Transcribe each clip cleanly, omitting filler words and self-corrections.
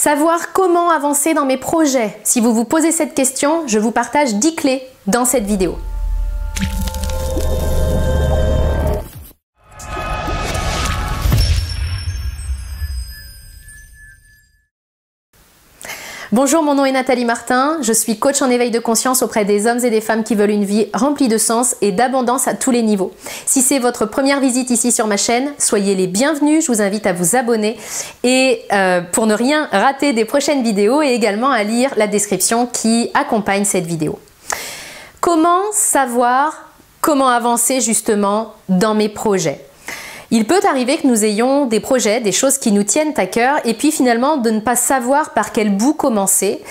Savoir comment avancer dans mes projets. Si vous vous posez cette question, je vous partage 10 clés dans cette vidéo. Bonjour, mon nom est Nathalie Martin, je suis coach en éveil de conscience auprès des hommes et des femmes qui veulent une vie remplie de sens et d'abondance à tous les niveaux. Si c'est votre première visite ici sur ma chaîne, soyez les bienvenus, je vous invite à vous abonner et pour ne rien rater des prochaines vidéos et également à lire la description qui accompagne cette vidéo. Comment savoir comment avancer justement dans mes projets ? Il peut arriver que nous ayons des projets, des choses qui nous tiennent à cœur et puis finalement de ne pas savoir par quel bout commencer.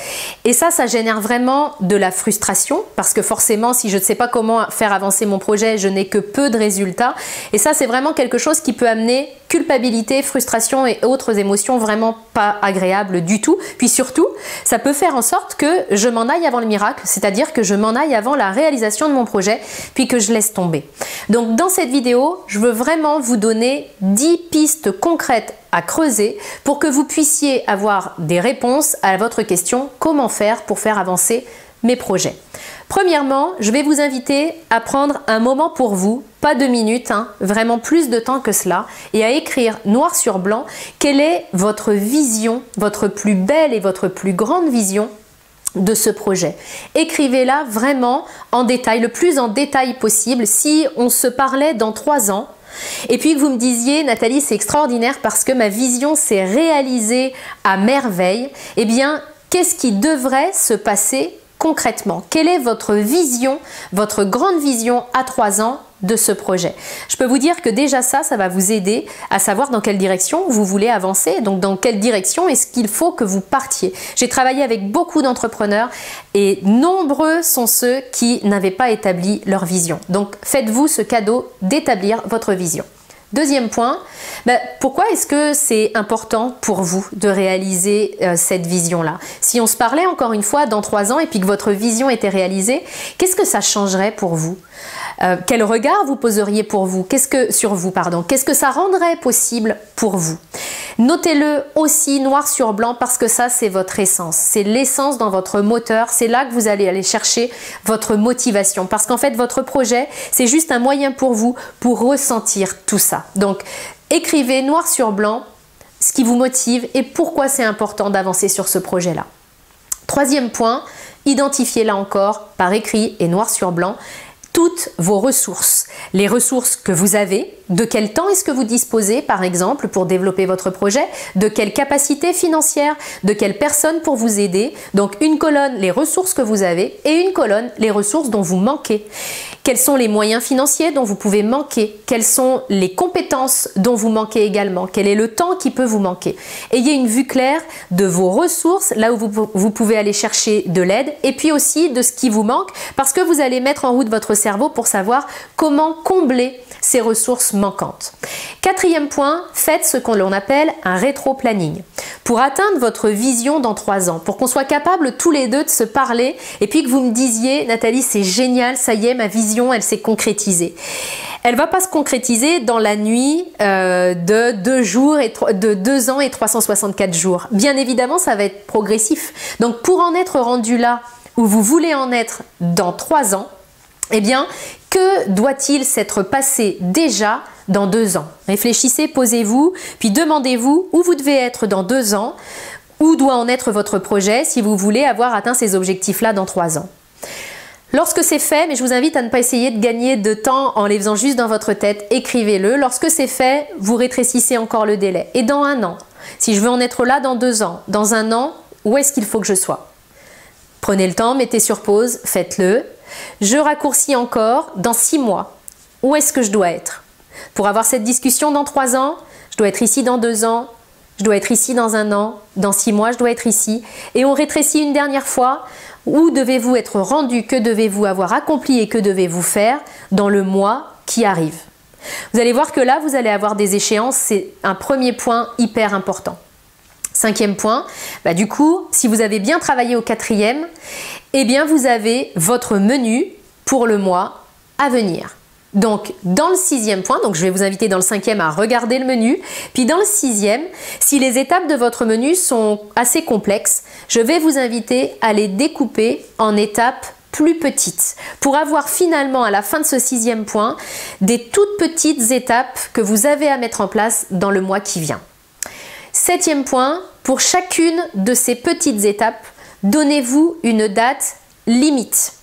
Et ça génère vraiment de la frustration parce que forcément, si je ne sais pas comment faire avancer mon projet, je n'ai que peu de résultats. Et ça, c'est vraiment quelque chose qui peut amener culpabilité, frustration et autres émotions vraiment pas agréables du tout. Puis surtout, ça peut faire en sorte que je m'en aille avant le miracle, c'est-à-dire que je m'en aille avant la réalisation de mon projet, puis que je laisse tomber. Donc dans cette vidéo, je veux vraiment vous donner 10 pistes concrètes à creuser pour que vous puissiez avoir des réponses à votre question « Comment faire pour faire avancer mes projets ?» Premièrement, je vais vous inviter à prendre un moment pour vous, pas 2 minutes, vraiment plus de temps que cela, et à écrire noir sur blanc quelle est votre vision, votre plus belle et votre plus grande vision de ce projet. Écrivez-la vraiment en détail, le plus en détail possible. Si on se parlait dans 3 ans, et puis que vous me disiez, Nathalie, c'est extraordinaire parce que ma vision s'est réalisée à merveille, eh bien, qu'est-ce qui devrait se passer concrètement? Quelle est votre vision, votre grande vision à 3 ans de ce projet? Je peux vous dire que déjà ça va vous aider à savoir dans quelle direction vous voulez avancer, donc dans quelle direction est-ce qu'il faut que vous partiez. J'ai travaillé avec beaucoup d'entrepreneurs et nombreux sont ceux qui n'avaient pas établi leur vision. Donc faites-vous ce cadeau d'établir votre vision. Deuxième point, pourquoi est-ce que c'est important pour vous de réaliser cette vision-là? Si on se parlait encore une fois dans 3 ans et puis que votre vision était réalisée, qu'est-ce que ça changerait pour vous? Quel regard vous poseriez sur vous? Qu'est-ce que ça rendrait possible pour vous? Notez-le aussi noir sur blanc parce que ça, c'est votre essence. C'est l'essence dans votre moteur. C'est là que vous allez aller chercher votre motivation. Parce qu'en fait, votre projet, c'est juste un moyen pour vous pour ressentir tout ça. Donc, écrivez noir sur blanc ce qui vous motive et pourquoi c'est important d'avancer sur ce projet-là. Troisième point, identifiez là encore par écrit et noir sur blanc toutes vos ressources, les ressources que vous avez, de quel temps est-ce que vous disposez par exemple pour développer votre projet, de quelle capacité financière, de quelle personne pour vous aider. Donc une colonne les ressources que vous avez et une colonne les ressources dont vous manquez. Quels sont les moyens financiers dont vous pouvez manquer? Quelles sont les compétences dont vous manquez également? Quel est le temps qui peut vous manquer? Ayez une vue claire de vos ressources, là où vous pouvez aller chercher de l'aide et puis aussi de ce qui vous manque parce que vous allez mettre en route votre cerveau pour savoir comment combler ces ressources manquantes. Quatrième point, faites ce qu'on appelle un rétro-planning. Pour atteindre votre vision dans 3 ans, pour qu'on soit capable tous les deux de se parler et puis que vous me disiez, Nathalie, c'est génial, ça y est, ma vision, elle s'est concrétisée. Elle ne va pas se concrétiser dans la nuit de 2 ans et 364 jours. Bien évidemment, ça va être progressif. Donc, pour en être rendu là où vous voulez en être dans 3 ans, eh bien, que doit-il s'être passé déjà dans 2 ans? Réfléchissez, posez-vous, puis demandez-vous où vous devez être dans 2 ans, où doit en être votre projet si vous voulez avoir atteint ces objectifs-là dans 3 ans. Lorsque c'est fait, mais je vous invite à ne pas essayer de gagner de temps en les faisant juste dans votre tête, écrivez-le. Lorsque c'est fait, vous rétrécissez encore le délai. Et dans 1 an, si je veux en être là dans 2 ans, dans 1 an, où est-ce qu'il faut que je sois? Prenez le temps, mettez sur pause, faites-le. Je raccourcis encore dans 6 mois. Où est-ce que je dois être? Pour avoir cette discussion dans 3 ans, je dois être ici dans 2 ans, je dois être ici dans 1 an, dans 6 mois, je dois être ici. Et on rétrécit une dernière fois. Où devez-vous être rendu? Que devez-vous avoir accompli et que devez-vous faire dans le mois qui arrive? Vous allez voir que là, vous allez avoir des échéances. C'est un premier point hyper important. 5e point, du coup, si vous avez bien travaillé au 4e, eh bien vous avez votre menu pour le mois à venir. Donc dans le 6e point, donc je vais vous inviter dans le 5e à regarder le menu, puis dans le 6e, si les étapes de votre menu sont assez complexes, je vais vous inviter à les découper en étapes plus petites pour avoir finalement à la fin de ce 6e point des toutes petites étapes que vous avez à mettre en place dans le mois qui vient. 7e point, pour chacune de ces petites étapes, donnez-vous une date limite.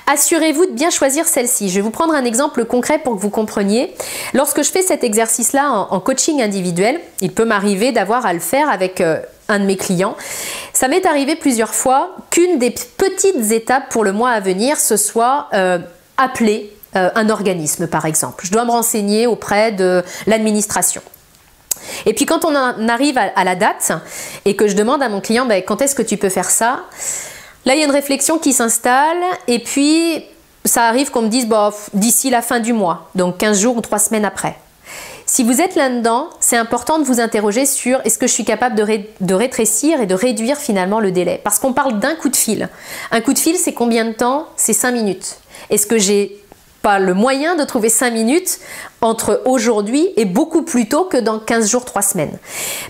Assurez-vous de bien choisir celle-ci. Je vais vous prendre un exemple concret pour que vous compreniez. Lorsque je fais cet exercice-là en coaching individuel, il peut m'arriver d'avoir à le faire avec un de mes clients. Ça m'est arrivé plusieurs fois qu'une des petites étapes pour le mois à venir, ce soit appeler un organisme par exemple. Je dois me renseigner auprès de l'administration. Et puis quand on en arrive à la date et que je demande à mon client quand est-ce que tu peux faire ça, là il y a une réflexion qui s'installe et puis ça arrive qu'on me dise d'ici la fin du mois, donc 15 jours ou 3 semaines après. Si vous êtes là-dedans, c'est important de vous interroger sur est-ce que je suis capable de rétrécir et de réduire finalement le délai. Parce qu'on parle d'un coup de fil. Un coup de fil, c'est combien de temps? C'est 5 minutes. Est-ce que j'ai pas le moyen de trouver 5 minutes entre aujourd'hui et beaucoup plus tôt que dans 15 jours, 3 semaines?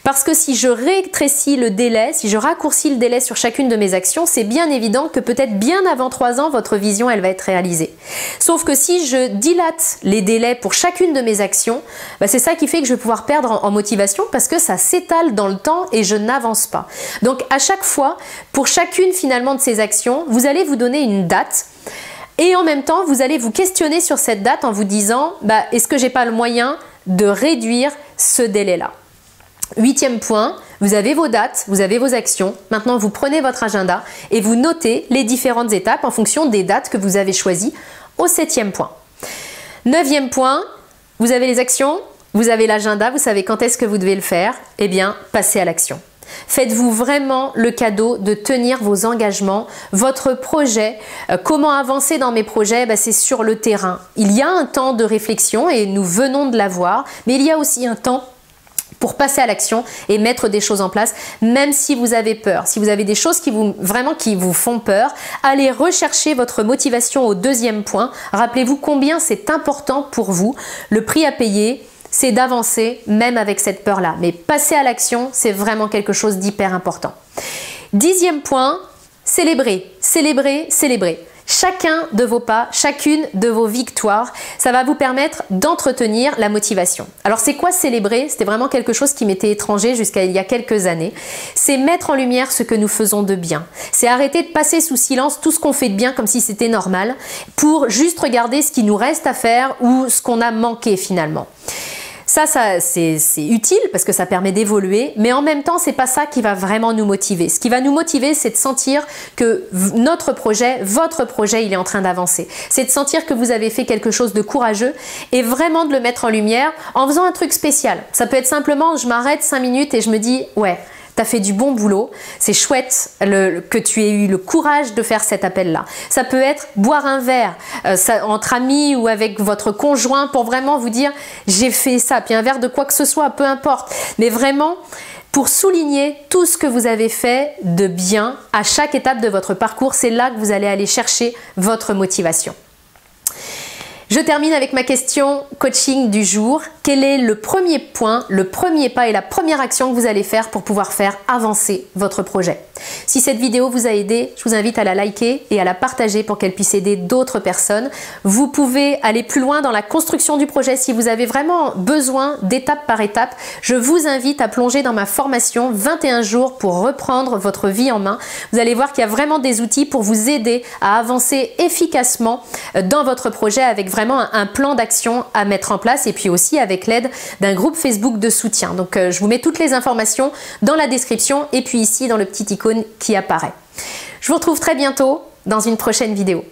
Parce que si je rétrécis le délai, si je raccourcis le délai sur chacune de mes actions, c'est bien évident que peut-être bien avant 3 ans, votre vision, elle va être réalisée. Sauf que si je dilate les délais pour chacune de mes actions, c'est ça qui fait que je vais pouvoir perdre en motivation parce que ça s'étale dans le temps et je n'avance pas. Donc à chaque fois, pour chacune finalement de ces actions, vous allez vous donner une date. Et en même temps, vous allez vous questionner sur cette date en vous disant est-ce que j'ai pas le moyen de réduire ce délai-là? 8e point, vous avez vos dates, vous avez vos actions. Maintenant, vous prenez votre agenda et vous notez les différentes étapes en fonction des dates que vous avez choisies au 7e point. 9e point, vous avez les actions, vous avez l'agenda, vous savez quand est-ce que vous devez le faire. Eh bien, passez à l'action. Faites-vous vraiment le cadeau de tenir vos engagements, votre projet. Comment avancer dans mes projets? C'est sur le terrain. Il y a un temps de réflexion et nous venons de l'avoir, mais il y a aussi un temps pour passer à l'action et mettre des choses en place, même si vous avez peur. Si vous avez des choses qui vous font peur, allez rechercher votre motivation au 2e point. Rappelez-vous combien c'est important pour vous. Le prix à payer, c'est d'avancer même avec cette peur-là. Mais passer à l'action, c'est vraiment quelque chose d'hyper important. 10e point, célébrer, célébrer, célébrer. Chacun de vos pas, chacune de vos victoires, ça va vous permettre d'entretenir la motivation. Alors c'est quoi célébrer? C'était vraiment quelque chose qui m'était étranger jusqu'à il y a quelques années. C'est mettre en lumière ce que nous faisons de bien. C'est arrêter de passer sous silence tout ce qu'on fait de bien comme si c'était normal pour juste regarder ce qui nous reste à faire ou ce qu'on a manqué finalement. Ça c'est utile parce que ça permet d'évoluer, mais en même temps, c'est pas ça qui va vraiment nous motiver. Ce qui va nous motiver, c'est de sentir que notre projet, votre projet, il est en train d'avancer. C'est de sentir que vous avez fait quelque chose de courageux et vraiment de le mettre en lumière en faisant un truc spécial. Ça peut être simplement, je m'arrête 5 minutes et je me dis, ouais, t'as fait du bon boulot, c'est chouette que tu aies eu le courage de faire cet appel-là. Ça peut être boire un verre entre amis ou avec votre conjoint pour vraiment vous dire j'ai fait ça, puis un verre de quoi que ce soit, peu importe. Mais vraiment pour souligner tout ce que vous avez fait de bien à chaque étape de votre parcours, c'est là que vous allez aller chercher votre motivation. Je termine avec ma question coaching du jour. Quel est le premier point, le premier pas et la première action que vous allez faire pour pouvoir faire avancer votre projet? Si cette vidéo vous a aidé, je vous invite à la liker et à la partager pour qu'elle puisse aider d'autres personnes. Vous pouvez aller plus loin dans la construction du projet si vous avez vraiment besoin d'étape par étape. Je vous invite à plonger dans ma formation 21 jours pour reprendre votre vie en main. Vous allez voir qu'il y a vraiment des outils pour vous aider à avancer efficacement dans votre projet avec vraiment un plan d'action à mettre en place et puis aussi avec l'aide d'un groupe Facebook de soutien. Donc je vous mets toutes les informations dans la description et puis ici dans le petit icône qui apparaît. Je vous retrouve très bientôt dans une prochaine vidéo.